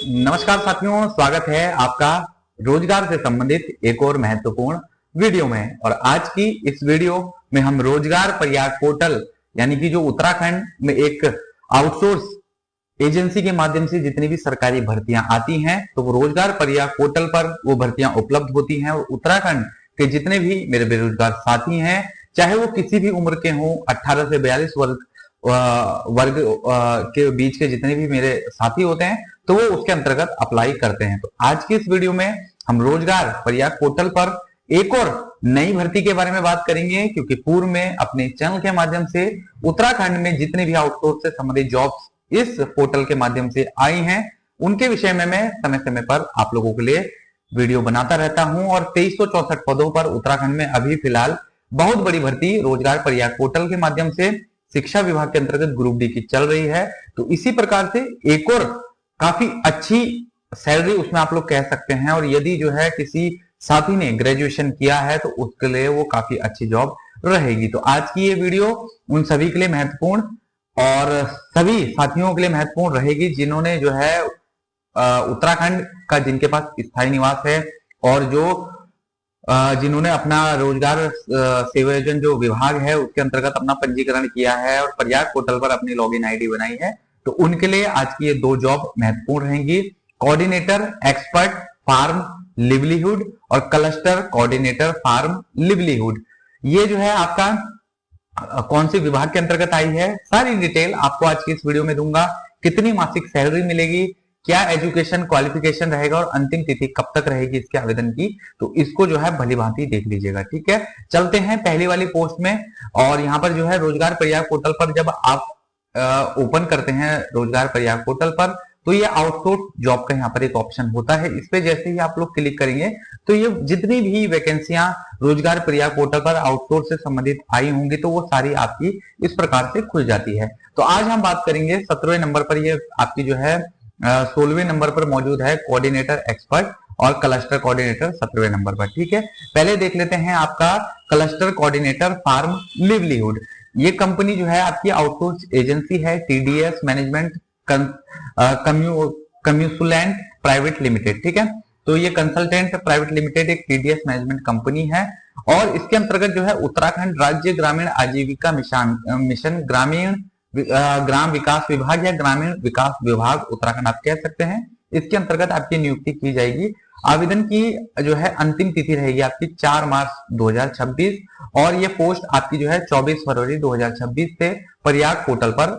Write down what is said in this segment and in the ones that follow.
नमस्कार साथियों, स्वागत है आपका रोजगार से संबंधित एक और महत्वपूर्ण वीडियो में। और आज की इस वीडियो में हम रोजगार प्रयाग पोर्टल यानी कि जो उत्तराखंड में एक आउटसोर्स एजेंसी के माध्यम से जितनी भी सरकारी भर्तियां आती हैं तो वो रोजगार प्रयाग पोर्टल पर वो भर्तियां उपलब्ध होती हैं। और उत्तराखंड के जितने भी मेरे बेरोजगार साथी हैं, चाहे वो किसी भी उम्र के हों, 18 से 42 वर्ग के बीच के जितने भी मेरे साथी होते हैं तो वो उसके अंतर्गत अप्लाई करते हैं। तो आज की इस वीडियो में हम रोजगार प्रयाग पोर्टल पर एक और नई भर्ती के बारे में बात करेंगे, क्योंकि पूर्व में अपने चैनल के माध्यम से उत्तराखंड में जितने भी आउटसोर्स से संबंधित जॉब्स इस पोर्टल के माध्यम से आई हैं उनके विषय में मैं समय समय पर आप लोगों के लिए वीडियो बनाता रहता हूं। और 2364 पदों पर उत्तराखंड में अभी फिलहाल बहुत बड़ी भर्ती रोजगार प्रयाग पोर्टल के माध्यम से शिक्षा विभाग के अंतर्गत ग्रुप डी की चल रही है। तो इसी प्रकार से एक और काफी अच्छी सैलरी उसमें आप लोग कह सकते हैं। और यदि जो है किसी साथी ने ग्रेजुएशन किया है तो उसके लिए वो काफी अच्छी जॉब रहेगी। तो आज की ये वीडियो उन सभी के लिए महत्वपूर्ण और सभी साथियों के लिए महत्वपूर्ण रहेगी जिन्होंने जो है उत्तराखंड का जिनके पास स्थायी निवास है और जो जिन्होंने अपना रोजगार सेवायोजन जो विभाग है उसके अंतर्गत अपना पंजीकरण किया है और प्रयाग पोर्टल पर अपनी लॉगिन आईडी बनाई है, तो उनके लिए आज की ये दो जॉब महत्वपूर्ण रहेंगी। कोऑर्डिनेटर एक्सपर्ट फार्म लिवलीहुड और क्लस्टर कोऑर्डिनेटर फार्म लिवलीहुड, ये जो है आपका कौन से विभाग के अंतर्गत आई है, सारी डिटेल आपको आज की इस वीडियो में दूंगा। कितनी मासिक सैलरी मिलेगी, क्या एजुकेशन क्वालिफिकेशन रहेगा और अंतिम तिथि कब तक रहेगी इसके आवेदन की, तो इसको जो है भली भांति देख लीजिएगा। ठीक है, चलते हैं पहली वाली पोस्ट में। और यहाँ पर जो है रोजगार प्रयाग पोर्टल पर जब आप ओपन करते हैं रोजगार प्रयाग पोर्टल पर तो ये आउटसोर्स जॉब का यहाँ पर एक ऑप्शन होता है। इस पे जैसे ही आप लोग क्लिक करेंगे तो ये जितनी भी वैकेंसियां रोजगार प्रयाग पोर्टल पर आउटसोर्स से संबंधित आई होंगी तो वो सारी आपकी इस प्रकार से खुल जाती है। तो आज हम बात करेंगे 17वें नंबर पर, ये आपकी जो है 16वें नंबर पर मौजूद है कोऑर्डिनेटर एक्सपर्ट और क्लस्टर कोऑर्डिनेटर 17वें नंबर पर। ठीक है, पहले देख लेते हैं आपका क्लस्टर कोऑर्डिनेटर फार्म लिवलीहुड। ये कंपनी जो है आपकी आउटसोर्स एजेंसी है, टीडीएस मैनेजमेंट कम्यूसुलेंट प्राइवेट लिमिटेड। ठीक है, तो ये कंसल्टेंट प्राइवेट लिमिटेड एक टीडीएस मैनेजमेंट कंपनी है और इसके अंतर्गत जो है उत्तराखंड राज्य ग्रामीण आजीविका मिशन ग्रामीण ग्राम विकास विभाग या ग्रामीण विकास विभाग उत्तराखंड आप कह सकते हैं, इसके अंतर्गत आपकी नियुक्ति की जाएगी। आवेदन की जो है अंतिम तिथि रहेगी आपकी 4 मार्च 2026 और ये पोस्ट आपकी जो है 24 फरवरी 2026 से प्रयाग पोर्टल पर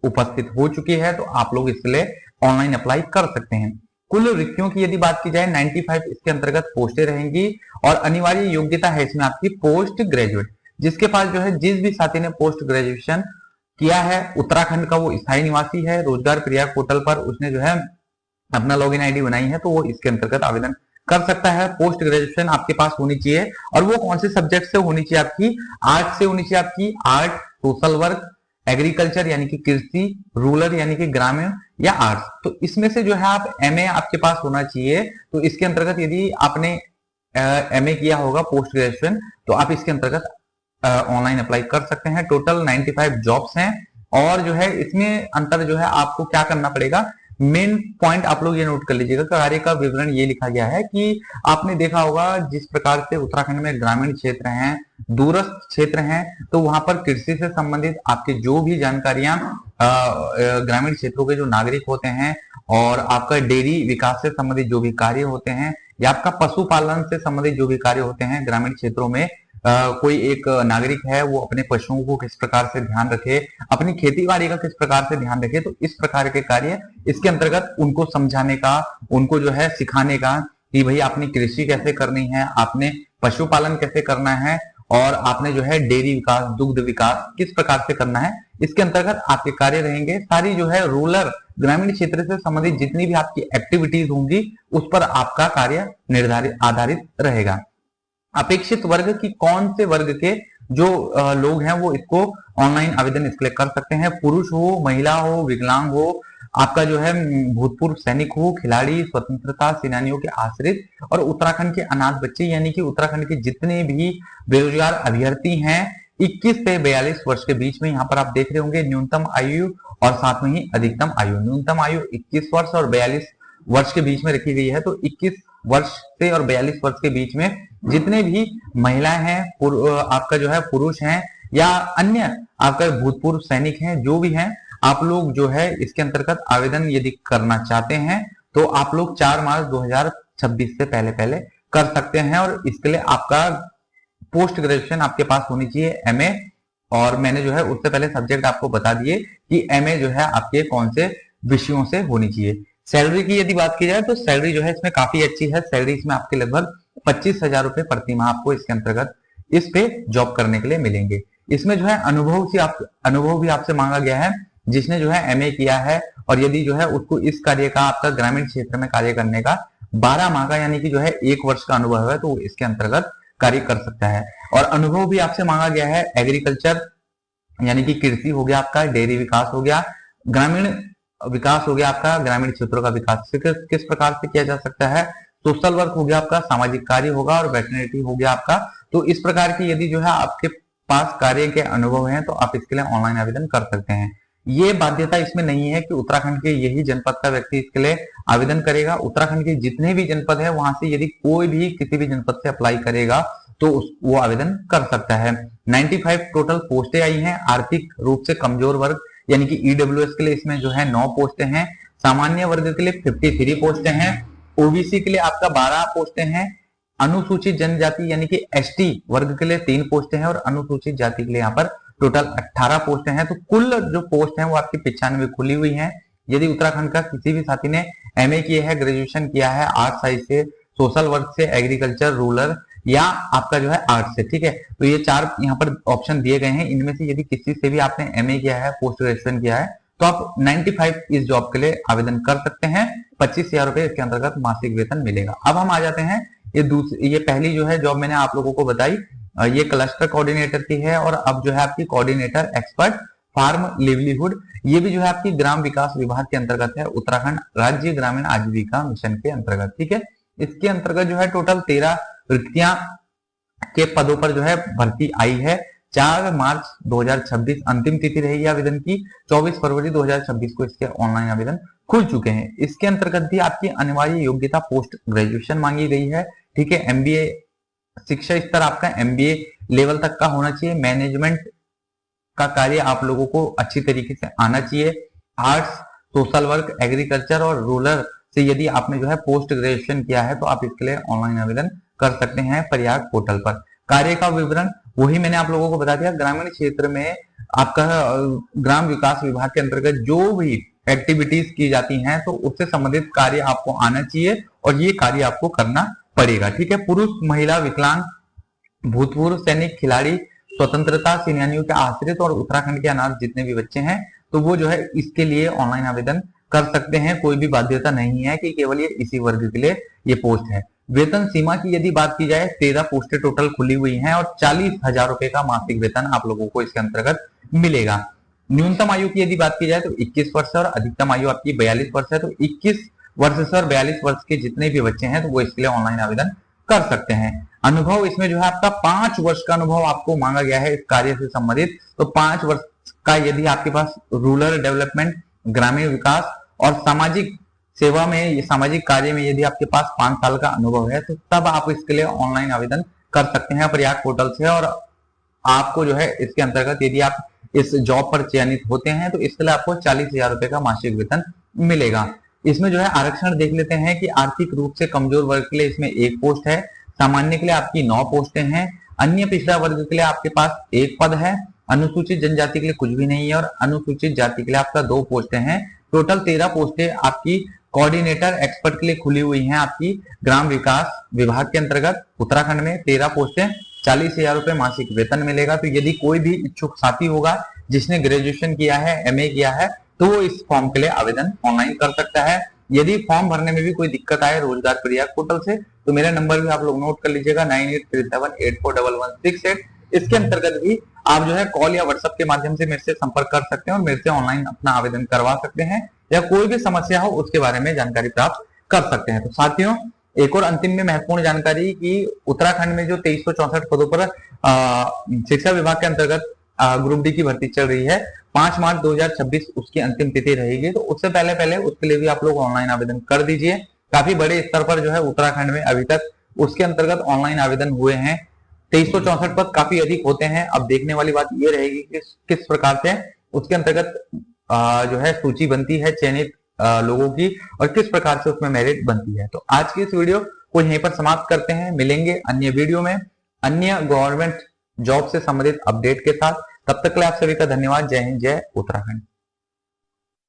उपस्थित हो चुकी है। तो आप लोग इसके लिए ऑनलाइन अप्लाई कर सकते हैं। कुल रिक्तियों की यदि बात की जाए 95 इसके अंतर्गत पोस्टें रहेंगी और अनिवार्य योग्यता है इसमें आपकी पोस्ट ग्रेजुएट। जिसके पास जो है जिस भी साथी ने पोस्ट ग्रेजुएशन किया है, उत्तराखंड का वो स्थायी निवासी है, रोजगार प्रयाग पोर्टल पर उसने जो है अपना लॉगिन आईडी बनाई है तो वो इसके अंतर्गत आवेदन कर सकता है। पोस्ट ग्रेजुएशन आपके पास होनी चाहिए और वो कौन से सब्जेक्ट से होनी चाहिए आपकी, आर्ट से होनी चाहिए आपकी, आर्ट, सोशल वर्क, एग्रीकल्चर यानी कि कृषि, रूरल यानी कि ग्रामीण या आर्ट्स। तो इसमें से जो है आप एमए आपके पास होना चाहिए। तो इसके अंतर्गत यदि आपने एमए किया होगा पोस्ट ग्रेजुएशन तो आप इसके अंतर्गत ऑनलाइन अप्लाई कर सकते हैं। टोटल 95 जॉब्स हैं और जो है इसमें अंतर जो है आपको क्या करना पड़ेगा, मेन पॉइंट आप लोग ये नोट कर लीजिएगा। कार्य का विवरण ये लिखा गया है कि आपने देखा होगा जिस प्रकार से उत्तराखंड में ग्रामीण क्षेत्र हैं, दूरस्थ क्षेत्र हैं, तो वहां पर कृषि से संबंधित आपकी जो भी जानकारियां ग्रामीण क्षेत्रों के जो नागरिक होते हैं और आपका डेयरी विकास से संबंधित जो भी कार्य होते हैं या आपका पशुपालन से संबंधित जो भी कार्य होते हैं ग्रामीण क्षेत्रों में, कोई एक नागरिक है वो अपने पशुओं को किस प्रकार से ध्यान रखे, अपनी खेती बाड़ी का किस प्रकार से ध्यान रखे, तो इस प्रकार के कार्य इसके अंतर्गत उनको समझाने का, उनको जो है सिखाने का कि भाई आपने कृषि कैसे करनी है, आपने पशुपालन कैसे करना है और आपने जो है डेयरी विकास, दुग्ध विकास किस प्रकार से करना है, इसके अंतर्गत आपके कार्य रहेंगे। सारी जो है रूरल ग्रामीण क्षेत्र से संबंधित जितनी भी आपकी एक्टिविटीज होंगी उस पर आपका कार्य निर्धारित आधारित रहेगा। अपेक्षित वर्ग की कौन से वर्ग के जो लोग हैं वो इसको ऑनलाइन आवेदन इसके लिए कर सकते हैं, पुरुष हो, महिला हो, विकलांग हो, आपका जो है भूतपूर्व सैनिक हो, खिलाड़ी, स्वतंत्रता सेनानियों के आश्रित और उत्तराखंड के अनाथ बच्चे, यानी कि उत्तराखंड के जितने भी बेरोजगार अभ्यर्थी हैं 21 से 42 वर्ष के बीच में। यहाँ पर आप देख रहे होंगे न्यूनतम आयु और साथ में ही अधिकतम आयु। न्यूनतम आयु 21 वर्ष और 42 वर्ष के बीच में रखी गई है। तो 21 वर्ष से और 42 वर्ष के बीच में जितने भी महिलाएं हैं, आपका जो है पुरुष हैं या अन्य आपका भूतपूर्व सैनिक हैं, जो भी हैं, आप लोग जो है इसके अंतर्गत आवेदन यदि करना चाहते हैं तो आप लोग 4 मार्च 2026 से पहले कर सकते हैं। और इसके लिए आपका पोस्ट ग्रेजुएशन आपके पास होनी चाहिए, एमए। और मैंने जो है उससे पहले सब्जेक्ट आपको बता दिए कि एमए जो है आपके कौन से विषयों से होनी चाहिए। सैलरी की यदि बात की जाए तो सैलरी जो है इसमें काफी अच्छी है। सैलरी इसमें आपके लगभग 25,000 रुपए प्रति माह आपको इसके अंतर्गत इस पे जॉब करने के लिए मिलेंगे। इसमें जो है अनुभव भी आपसे मांगा गया है। जिसने जो है एमए किया है और यदि जो है उसको इस कार्य का आपका ग्रामीण क्षेत्र में कार्य करने का 12 माह का यानी कि जो है 1 वर्ष का अनुभव है, तो इसके अंतर्गत कार्य कर सकता है। और अनुभव भी आपसे मांगा गया है एग्रीकल्चर यानी कि कृषि हो गया आपका, डेयरी विकास हो गया, ग्रामीण विकास हो गया आपका, ग्रामीण क्षेत्रों का विकास किस प्रकार से किया जा सकता है, सोशल वर्क हो गया आपका, सामाजिक कार्य होगा, और वेटरनिटी हो गया आपका। तो इस प्रकार की यदि जो है आपके पास कार्य के अनुभव हैं तो आप इसके लिए ऑनलाइन आवेदन कर सकते हैं। ये बाध्यता इसमें नहीं है कि उत्तराखंड के यही जनपद का व्यक्ति इसके लिए आवेदन करेगा। उत्तराखंड के जितने भी जनपद है वहां से यदि कोई भी किसी भी जनपद से अप्लाई करेगा तो वो आवेदन कर सकता है। 95 टोटल पोस्टें आई हैं। आर्थिक रूप से कमजोर वर्ग यानी कि ईडब्ल्यूएस के लिए इसमें जो है 9 पोस्टें हैं। सामान्य वर्ग के लिए 53 पोस्टें हैं। ओबीसी के लिए आपका 12 पोस्टें हैं। अनुसूचित जनजाति यानी कि एसटी वर्ग के लिए 3 पोस्टें हैं और अनुसूचित जाति के लिए यहाँ पर टोटल 18 पोस्टें हैं। तो कुल जो पोस्ट हैं वो आपकी 95 खुली हुई हैं। यदि उत्तराखंड का किसी भी साथी ने एमए किया है, ग्रेजुएशन किया है आर्ट साइंस से, सोशल वर्क से, एग्रीकल्चर, रूरल या आपका जो है आर्ट से, ठीक है, तो ये 4 यहाँ पर ऑप्शन दिए गए हैं। इनमें से यदि किसी से भी आपने एमए किया है, पोस्ट ग्रेजुएशन किया है, तो आप 95 इस जॉब के लिए आवेदन कर सकते हैं। 25,000 रुपए इसके अंतर्गत मासिक वेतन मिलेगा। अब हम आ जाते हैं ये पहली जो है जॉब मैंने आप लोगों को बताई, ये क्लस्टर कोऑर्डिनेटर की है। और अब जो है आपकी कोऑर्डिनेटर एक्सपर्ट फार्म लिवलीहुड, ये भी जो है आपकी ग्राम विकास विभाग के अंतर्गत है, उत्तराखंड राज्य ग्रामीण आजीविका मिशन के अंतर्गत, ठीक है। इसके अंतर्गत जो है टोटल 13 रिक्तियां के पदों पर जो है भर्ती आई है। 4 मार्च 2026 अंतिम तिथि रहेगी आवेदन की। 24 फरवरी 2026 को इसके ऑनलाइन आवेदन खुल चुके हैं। इसके अंतर्गत भी आपकी अनिवार्य योग्यता पोस्ट ग्रेजुएशन मांगी गई है, ठीक है। एमबीए शिक्षा स्तर आपका एमबीए लेवल तक का होना चाहिए। मैनेजमेंट का कार्य आप लोगों को अच्छी तरीके से आना चाहिए। आर्ट्स, सोशल वर्क, एग्रीकल्चर और रूरल से यदि आपने जो है पोस्ट ग्रेजुएशन किया है तो आप इसके लिए ऑनलाइन आवेदन कर सकते हैं प्रयाग पोर्टल पर। कार्य का विवरण वही मैंने आप लोगों को बता दिया। ग्रामीण क्षेत्र में आपका ग्राम विकास विभाग के अंतर्गत जो भी एक्टिविटीज की जाती हैं तो उससे संबंधित कार्य आपको आना चाहिए और ये कार्य आपको करना पड़ेगा, ठीक है। पुरुष, महिला, विकलांग, भूतपूर्व सैनिक, खिलाड़ी, स्वतंत्रता सेनानियों के आश्रित और उत्तराखंड के अनाथ जितने भी बच्चे हैं तो वो जो है इसके लिए ऑनलाइन आवेदन कर सकते हैं। कोई भी बाध्यता नहीं है कि केवल ये इसी वर्ग के लिए ये पोस्ट है। वेतन सीमा की यदि बात की जाए 13 पोस्टें टोटल खुली हुई हैं और 40,000 रुपए का मासिक वेतन आप लोगों को इसके अंतर्गत मिलेगा। न्यूनतम आयु की यदि बात की जाए तो 21 वर्ष है और अधिकतम आयु आपकी 42 वर्ष है। तो 21 वर्ष से और 42 वर्ष के जितने भी बच्चे हैं तो वो इसके लिए ऑनलाइन आवेदन कर सकते हैं। अनुभव इसमें जो है आपका 5 वर्ष का अनुभव आपको मांगा गया है इस कार्य से संबंधित। तो 5 वर्ष का यदि आपके पास रूरल डेवलपमेंट, ग्रामीण विकास और सामाजिक सेवा में, ये सामाजिक कार्य में यदि आपके पास 5 साल का अनुभव है तो तब आप इसके लिए ऑनलाइन आवेदन कर सकते हैं प्रयाग पोर्टल से। और आपको जो है इसके अंतर्गत यदि आप इस जॉब पर चयनित होते हैं तो इसके लिए आपको 40,000 रुपए का मासिक वेतन मिलेगा। इसमें जो है आरक्षण देख लेते हैं कि आर्थिक रूप से कमजोर वर्ग के लिए इसमें 1 पोस्ट है। सामान्य के लिए आपकी 9 पोस्टें हैं। अन्य पिछड़ा वर्ग के लिए आपके पास 1 पद है। अनुसूचित जनजाति के लिए कुछ भी नहीं है और अनुसूचित जाति के लिए आपका 2 पोस्टें हैं। टोटल 13 पोस्टें आपकी कोऑर्डिनेटर एक्सपर्ट के लिए खुली हुई हैं आपकी ग्राम विकास विभाग के अंतर्गत उत्तराखंड में। 13 पोस्टें, 40,000 रुपए मासिक वेतन मिलेगा। तो यदि कोई भी इच्छुक साथी होगा जिसने ग्रेजुएशन किया है, एमए किया है, तो वो इस फॉर्म के लिए आवेदन ऑनलाइन कर सकता है। यदि फॉर्म भरने में भी कोई दिक्कत आए रोजगार प्रयाग पोर्टल से तो मेरा नंबर भी आप लोग नोट कर लीजिएगा 9837841168। इसके अंतर्गत भी आप जो है कॉल या व्हाट्सएप के माध्यम से मेरे से संपर्क कर सकते हैं और मेरे से ऑनलाइन अपना आवेदन करवा सकते हैं या कोई भी समस्या हो उसके बारे में जानकारी प्राप्त कर सकते हैं। तो साथियों, एक और अंतिम में महत्वपूर्ण जानकारी कि उत्तराखंड में जो 2364 पदों पर शिक्षा विभाग के अंतर्गत ग्रुप डी की भर्ती चल रही है, 5 मार्च 2026 उसकी अंतिम तिथि रहेगी। तो उससे पहले पहले उसके लिए भी आप लोग ऑनलाइन आवेदन कर दीजिए। काफी बड़े स्तर पर जो है उत्तराखंड में अभी तक उसके अंतर्गत ऑनलाइन आवेदन हुए हैं। 2364 पद काफी अधिक होते हैं। अब देखने वाली बात ये रहेगी कि किस प्रकार से उसके अंतर्गत जो है सूची बनती है चयनित लोगों की, और किस प्रकार से उसमें मेरिट बनती है। तो आज की इस वीडियो को यहीं पर समाप्त करते हैं। मिलेंगे अन्य वीडियो में अन्य गवर्नमेंट जॉब से संबंधित अपडेट के साथ। तब तक के लिए आप सभी का धन्यवाद। जय हिंद, जय उत्तराखंड।